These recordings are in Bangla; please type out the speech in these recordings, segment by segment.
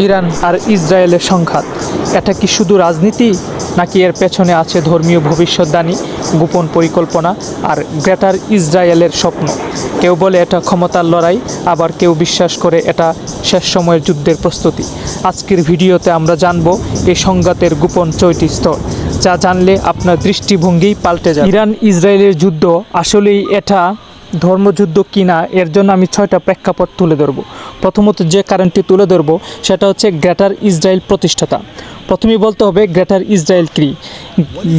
ইরান আর ইসরায়েলের সংঘাত, এটা কি শুধু রাজনীতি, নাকি এর পেছনে আছে ধর্মীয় ভবিষ্যদ্বাণী, গোপন পরিকল্পনা আর গ্রেটার ইসরায়েলের স্বপ্ন? কেউ বলে এটা ক্ষমতার লড়াই, আবার কেউ বিশ্বাস করে এটা শেষ সময়ের যুদ্ধের প্রস্তুতি। আজকের ভিডিওতে আমরা জানব এই সংঘাতের গোপন 6টি স্তর, যা জানলে আপনার দৃষ্টিভঙ্গিই পাল্টে যাবে। ইরান ইসরায়েলের যুদ্ধ আসলেই এটা ধর্মযুদ্ধ কিনা, এর জন্য আমি 6টা প্রেক্ষাপট তুলে ধরব। প্রথমত যে কারণটি তুলে ধরব সেটা হচ্ছে গ্রেটার ইসরায়েল প্রতিষ্ঠাতা। প্রথমেই বলতে হবে গ্রেটার ইসরায়েল কী।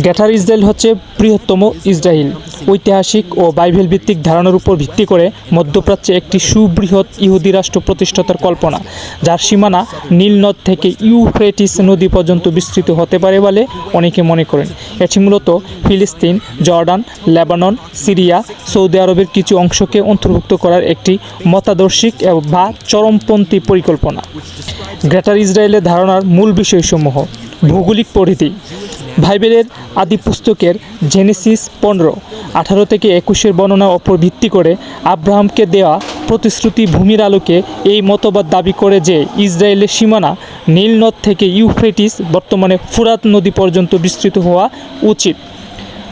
গ্রেটার ইসরায়েল হচ্ছে বৃহত্তম ইসরায়েল, ঐতিহাসিক ও বাইবেল ভিত্তিক ধারণার উপর ভিত্তি করে মধ্যপ্রাচ্যে একটি সুবৃহৎ ইহুদি রাষ্ট্র প্রতিষ্ঠাতার কল্পনা, যার সীমানা নীল নদ থেকে ইউফ্রেটিস নদী পর্যন্ত বিস্তৃত হতে পারে বলে অনেকে মনে করেন। এটি মূলত ফিলিস্তিন, জর্ডান, লেবানন, সিরিয়া, সৌদি আরবের কিছু অংশকে অন্তর্ভুক্ত করার একটি মতাদর্শিক বা চরমপন্থী পরিকল্পনা। গ্রেটার ইসরায়েলের ধারণার মূল বিষয়সমূহ: ভৌগোলিক পরিধি। বাইবেলের আদি পুস্তকের জেনেসিস 15:18 থেকে 21 বর্ণনার ওপর ভিত্তি করে আব্রাহামকে দেওয়া প্রতিশ্রুতি ভূমির আলোকে এই মতবাদ দাবি করে যে ইসরায়েলের সীমানা নীল নদ থেকে ইউফ্রেটিস, বর্তমানে ফুরাত নদী পর্যন্ত বিস্তৃত হওয়া উচিত।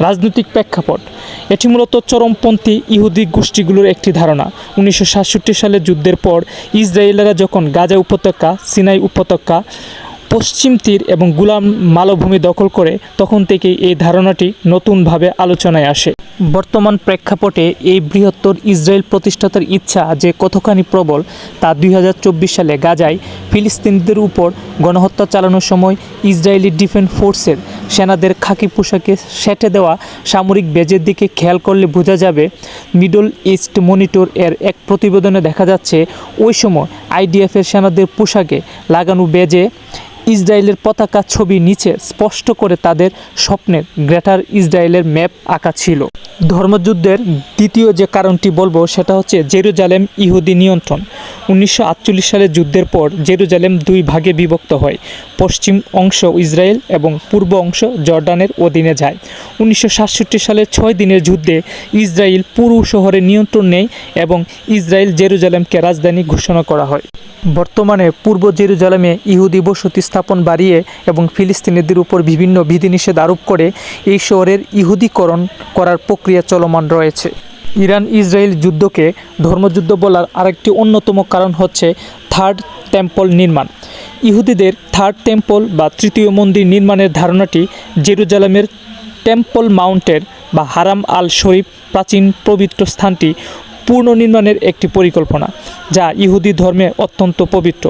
রাজনৈতিক প্রেক্ষাপট: এটি মূলত চরমপন্থী ইহুদি গোষ্ঠীগুলোর একটি ধারণা। 1967 সালের যুদ্ধের পর ইসরায়েলিরা যখন গাজা উপত্যকা, সিনাই উপত্যকা, পশ্চিম তীর এবং গোলান মালভূমি দখল করে, তখন থেকেই এই ধারণাটি নতুনভাবে আলোচনায় আসে। বর্তমান প্রেক্ষাপটে এই বৃহত্তর ইসরায়েল প্রতিষ্ঠাতার ইচ্ছা যে কতখানি প্রবল তা 2024 সালে গাজায় ফিলিস্তিনিদের উপর গণহত্যা চালানোর সময় ইসরায়েলি ডিফেন্স ফোর্সের সেনাদের খাকি পোশাকে সেঁটে দেওয়া সামরিক বেজের দিকে খেয়াল করলে বোঝা যাবে। মিডল ইস্ট মনিটর এর এক প্রতিবেদনে দেখা যাচ্ছে, ওই সময় আইডিএফের সেনাদের পোশাকে লাগানো বেজে ইসরায়েলের পতাকা ছবি নিচে স্পষ্ট করে তাদের স্বপ্নের গ্রেটার ইসরায়েলের ম্যাপ আঁকা ছিল। ধর্মযুদ্ধের দ্বিতীয় যে কারণটি বলবো সেটা হচ্ছে জেরুজালেম ইহুদি নিয়ন্ত্রণ। 1948 সালের যুদ্ধের পর জেরুজালেম দুই ভাগে বিভক্ত হয়। পশ্চিম অংশ ইসরায়েল এবং পূর্ব অংশ জর্ডানের অধীনে যায়। 1967 সালের 6 দিনের যুদ্ধে ইসরায়েল পুরো শহরের নিয়ন্ত্রণ নেয় এবং ইসরায়েল জেরুজালেমকে রাজধানী ঘোষণা করা হয়। বর্তমানে পূর্ব জেরুজালেমে ইহুদি বসতি স্থাপন বাড়িয়ে এবং ফিলিস্তিনিদের উপর বিভিন্ন বিধিনিষেধ আরোপ করে এই শহরের ইহুদিকরণ করার প্রক্রিয়া চলমান রয়েছে। ইরান ইসরায়েল যুদ্ধকে ধর্মযুদ্ধ বলার আরেকটি অন্যতম কারণ হচ্ছে থার্ড টেম্পল নির্মাণ। ইহুদিদের থার্ড টেম্পল বা তৃতীয় মন্দির নির্মাণের ধারণাটি জেরুজালেমের টেম্পল মাউন্টের বা হারাম আল শরীফ, প্রাচীন পবিত্র স্থানটি পুনর্নির্মাণের একটি পরিকল্পনা, যা ইহুদি ধর্মে অত্যন্ত পবিত্র।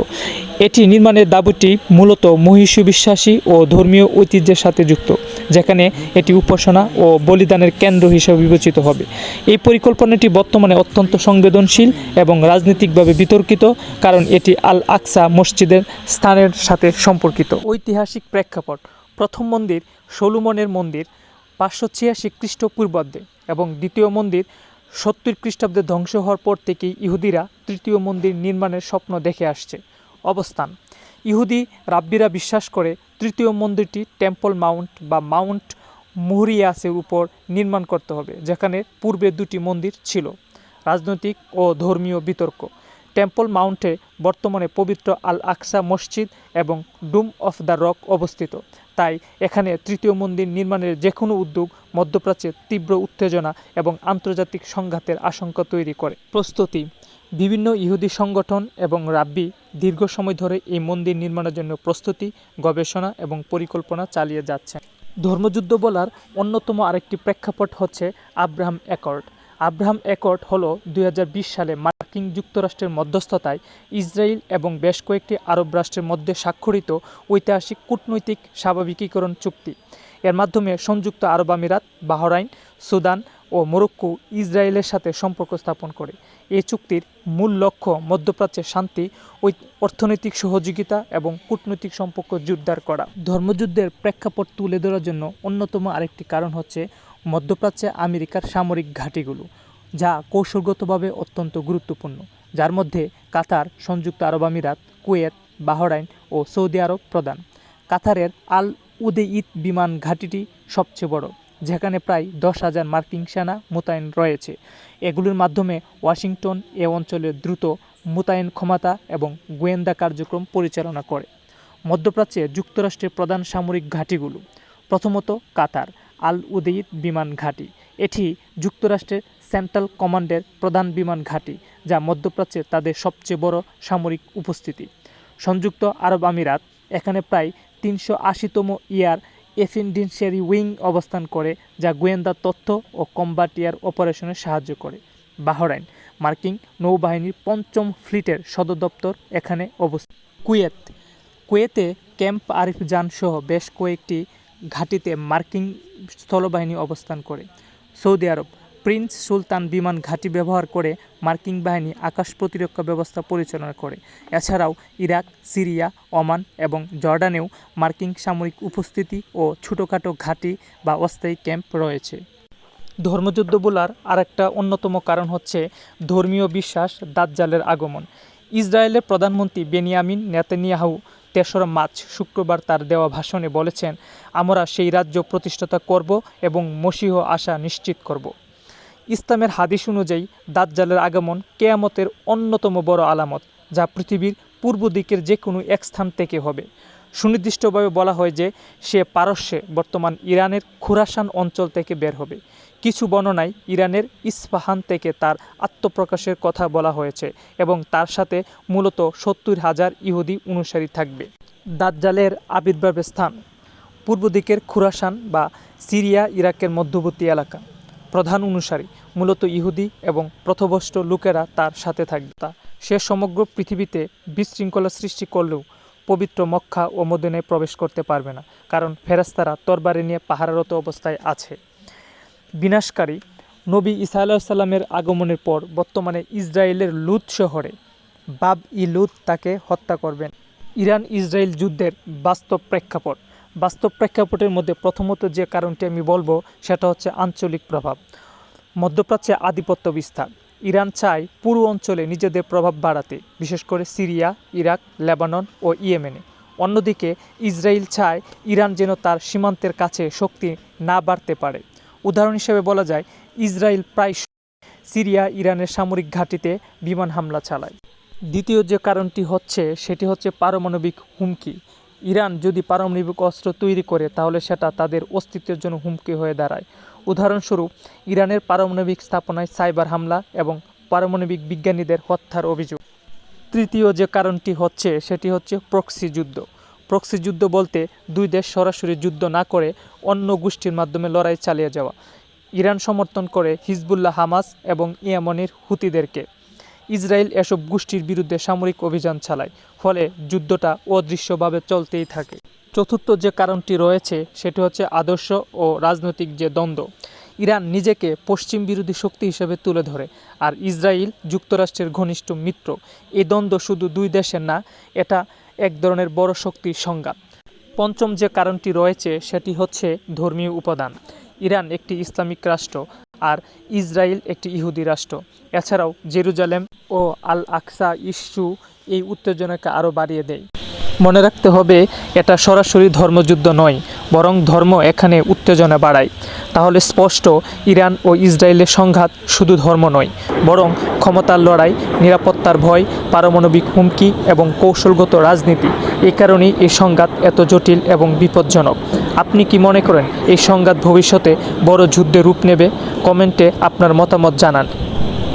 এটি নির্মাণের দাবিটি মূলত মহিষী বিশ্বাসী ও ধর্মীয় ঐতিহ্যের সাথে যুক্ত, যেখানে এটি উপাসনা ও বলিদানের কেন্দ্র হিসেবে বিবেচিত হবে। এই পরিকল্পনাটি বর্তমানে অত্যন্ত সংবেদনশীল এবং রাজনৈতিকভাবে বিতর্কিত, কারণ এটি আল আকসা মসজিদের স্থানের সাথে সম্পর্কিত। ঐতিহাসিক প্রেক্ষাপট: প্রথম মন্দির সলোমনের মন্দির 586 খ্রিস্টপূর্বাব্দে এবং দ্বিতীয় মন্দির 70 খ্রিস্টাব্দে ধ্বংস হওয়ার পর থেকেই ইহুদিরা তৃতীয় মন্দির নির্মাণের স্বপ্ন দেখে আসছে। অবস্থান: ইহুদি রাব্বিরা বিশ্বাস করে তৃতীয় মন্দিরটি টেম্পল মাউন্ট বা মাউন্ট মুহরিয়াসের উপর নির্মাণ করতে হবে, যেখানে পূর্বে দুটি মন্দির ছিল। রাজনৈতিক ও ধর্মীয় বিতর্ক: টেম্পল মাউন্টে বর্তমানে পবিত্র আল আকসা মসজিদ এবং ডুম অফ দ্য রক অবস্থিত, তাই এখানে তৃতীয় মন্দির নির্মাণের যে কোনো উদ্যোগ মধ্যপ্রাচ্যে তীব্র উত্তেজনা এবং আন্তর্জাতিক সংঘাতের আশঙ্কা তৈরি করে। প্রস্তুতি: বিভিন্ন ইহুদি সংগঠন এবং রাব্বি দীর্ঘ সময় ধরে এই মন্দির নির্মাণের জন্য প্রস্তুতি, গবেষণা এবং পরিকল্পনা চালিয়ে যাচ্ছেন। ধর্মযুদ্ধ বলার অন্যতম আরেকটি প্রেক্ষাপট হচ্ছে আব্রাহাম অ্যাকর্ড। আব্রাহাম অ্যাকর্ড হলো 2020 সালে মার্কিন যুক্তরাষ্ট্রের মধ্যস্থতায় ইসরায়েল এবং বেশ কয়েকটি আরব রাষ্ট্রের মধ্যে স্বাক্ষরিত ঐতিহাসিক কূটনৈতিক স্বাভাবিকীকরণ চুক্তি। এর মাধ্যমে সংযুক্ত আরব আমিরাত, বাহরাইন, সুদান ও মরক্কো ইসরায়েলের সাথে সম্পর্ক স্থাপন করে। এই চুক্তির মূল লক্ষ্য মধ্যপ্রাচ্যে শান্তি, অর্থনৈতিক সহযোগিতা এবং কূটনৈতিক সম্পর্ক জোরদার করা। ধর্মযুদ্ধের প্রেক্ষাপট তুলে ধরার জন্য অন্যতম আরেকটি কারণ হচ্ছে মধ্যপ্রাচ্যে আমেরিকার সামরিক ঘাঁটিগুলো, যা কৌশলগতভাবে অত্যন্ত গুরুত্বপূর্ণ, যার মধ্যে কাতার, সংযুক্ত আরব আমিরাত, কুয়েত, বাহরাইন ও সৌদি আরব প্রধান। কাতারের আল উদেইদ বিমান ঘাঁটিটি সবচেয়ে বড়, যেখানে প্রায় 10,000 মার্কিন সেনা মোতায়েন রয়েছে। এগুলোর মাধ্যমে ওয়াশিংটন এ অঞ্চলে দ্রুত মোতায়েন ক্ষমতা এবং গোয়েন্দা কার্যক্রম পরিচালনা করে। মধ্যপ্রাচ্যে যুক্তরাষ্ট্রের প্রধান সামরিক ঘাঁটিগুলো: প্রথমত কাতার আল উদেইদ বিমান ঘাঁটি। এটি যুক্তরাষ্ট্রের সেন্ট্রাল কমান্ডের প্রধান বিমান ঘাঁটি, যা মধ্যপ্রাচ্যে তাদের সবচেয়ে বড় সামরিক উপস্থিতি। সংযুক্ত আরব আমিরাত, এখানে প্রায় 380তম এয়ার এফিনডেন্সিয়ারি উইং অবস্থান করে, যা গোয়েন্দা তথ্য ও কম্বাট এয়ার অপারেশনে সাহায্য করে। বাহরাইন, মার্কিন নৌবাহিনীর 5ম ফ্লিটের সদর দপ্তর এখানে অবস্থিত। কুয়েতে ক্যাম্প আরিফ জান সহ বেশ কয়েকটি ঘাঁটিতে মার্কিন স্থলবাহিনী অবস্থান করে। সৌদি আরব, প্রিন্স সুলতান বিমান ঘাঁটি ব্যবহার করে মার্কিন বাহিনী আকাশ প্রতিরক্ষা ব্যবস্থা পরিচালনা করে। এছাড়াও ইরাক, সিরিয়া, ওমান এবং জর্ডানেও মার্কিন সামরিক উপস্থিতি ও ছোটোখাটো ঘাঁটি বা অস্থায়ী ক্যাম্প রয়েছে। ধর্মযুদ্ধ বলার আরেকটা অন্যতম কারণ হচ্ছে ধর্মীয় বিশ্বাস, দাজ্জালের আগমন। ইসরায়েলের প্রধানমন্ত্রী বেনিয়ামিন নেতানিয়াহু 3রা মার্চ শুক্রবার তার দেওয়া ভাষণে বলেছেন, আমরা সেই রাজ্য প্রতিষ্ঠাতা করব এবং মসীহ আসা নিশ্চিত করব। ইসলামের হাদিস অনুযায়ী দাজ্জালের আগমন কিয়ামতের অন্যতম বড় আলামত, যা পৃথিবীর পূর্ব দিকের যে কোনো এক স্থান থেকে হবে। সুনির্দিষ্টভাবে বলা হয় যে সে পারস্যে বর্তমান ইরানের খুরাসান অঞ্চল থেকে বের হবে। কিছু বর্ণনায় ইরানের ইস্পাহান থেকে তার আত্মপ্রকাশের কথা বলা হয়েছে এবং তার সাথে মূলত 70,000 ইহুদি অনুসারী থাকবে। দাজ্জালের আবির্ভাবের স্থান: পূর্ব দিকের খুরাসান বা সিরিয়া ইরাকের মধ্যবর্তী এলাকা। প্রধান অনুসারী মূলত ইহুদি এবং পথভ্রষ্ট লোকেরা তার সাথে থাকবে। সে সমগ্র পৃথিবীতে বিশৃঙ্খলা সৃষ্টি করলেও পবিত্র মক্কা ও মদিনায় প্রবেশ করতে পারবে না, কারণ ফেরেশতারা তরবারি নিয়ে পাহারারত অবস্থায় আছে। বিনাশকারী: নবী ঈসা আলাইহিস সালামের আগমনের পর বর্তমানে ইসরায়েলের লুদ শহরে বাব-ই-লুদ তাকে হত্যা করবেন। ইরান ইসরায়েল যুদ্ধের বাস্তব প্রেক্ষাপটের মধ্যে প্রথমত যে কারণটি আমি বলবো সেটা হচ্ছে আঞ্চলিক প্রভাব। মধ্যপ্রাচ্যে আধিপত্য বিস্তার: ইরান চায় পুরো অঞ্চলে নিজেদের প্রভাব বাড়াতে, বিশেষ করে সিরিয়া, ইরাক, লেবানন ও ইয়েমেনে। অন্যদিকে ইসরায়েল চায় ইরান যেন তার সীমান্তের কাছে শক্তি না বাড়তে পারে। উদাহরণ হিসেবে বলা যায়, ইসরায়েল প্রায় সিরিয়া ইরানের সামরিক ঘাঁটিতে বিমান হামলা চালায়। দ্বিতীয় যে কারণটি হচ্ছে সেটি হচ্ছে পারমাণবিক হুমকি। ইরান যদি পারমাণবিক অস্ত্র তৈরি করে তাহলে সেটা তাদের অস্তিত্বের জন্য হুমকি হয়ে দাঁড়ায়। উদাহরণস্বরূপ, ইরানের পারমাণবিক স্থাপনায় সাইবার হামলা এবং পারমাণবিক বিজ্ঞানীদের হত্যার অভিযোগ। তৃতীয় যে কারণটি হচ্ছে সেটি হচ্ছে প্রক্সি যুদ্ধ। প্রক্সি যুদ্ধ বলতে দুই দেশ সরাসরি যুদ্ধ না করে অন্য গোষ্ঠীর মাধ্যমে লড়াই চালিয়ে যাওয়া। ইরান সমর্থন করে হিজবুল্লাহ, হামাস এবং ইয়েমেনের হুতিদেরকে। ইসরায়েল এসব গোষ্ঠীর বিরুদ্ধে সামরিক অভিযান চালায়, ফলে যুদ্ধটা অদৃশ্যভাবে চলতেই থাকে। চতুর্থ যে কারণটি রয়েছে সেটি হচ্ছে আদর্শ ও রাজনৈতিক যে দ্বন্দ্ব। ইরান নিজেকে পশ্চিম বিরোধী শক্তি হিসেবে তুলে ধরে, আর ইসরায়েল যুক্তরাষ্ট্রের ঘনিষ্ঠ মিত্র। এই দ্বন্দ্ব শুধু দুই দেশের না, এটা এক ধরনের বড় শক্তির সংঘাত। পঞ্চম যে কারণটি রয়েছে সেটি হচ্ছে ধর্মীয় উপাদান। ইরান একটি ইসলামিক রাষ্ট্র আর ইসরায়েল একটি ইহুদি রাষ্ট্র। এছাড়াও জেরুজালেম ও আল আকসা ইস্যু এই উত্তেজনাকে আরও বাড়িয়ে দেয়। মনে রাখতে হবে, এটা সরাসরি ধর্মযুদ্ধ নয়, বরং ধর্ম এখানে উত্তেজনা বাড়ায়। তাহলে স্পষ্ট, ইরান ও ইসরায়েলের সংঘাত শুধু ধর্ম নয়, বরং ক্ষমতার লড়াই, নিরাপত্তার ভয়, পারমাণবিক হুমকি এবং কৌশলগত রাজনীতি। এই কারণেই এই সংঘাত এত জটিল এবং বিপজ্জনক। আপনি কি মনে করেন এই সংঘাত ভবিষ্যতে বড় যুদ্ধে রূপ নেবে? কমেন্টে আপনার মতামত জানান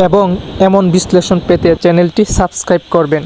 এবং এমন বিশ্লেষণ পেতে চ্যানেলটি সাবস্ক্রাইব করবেন।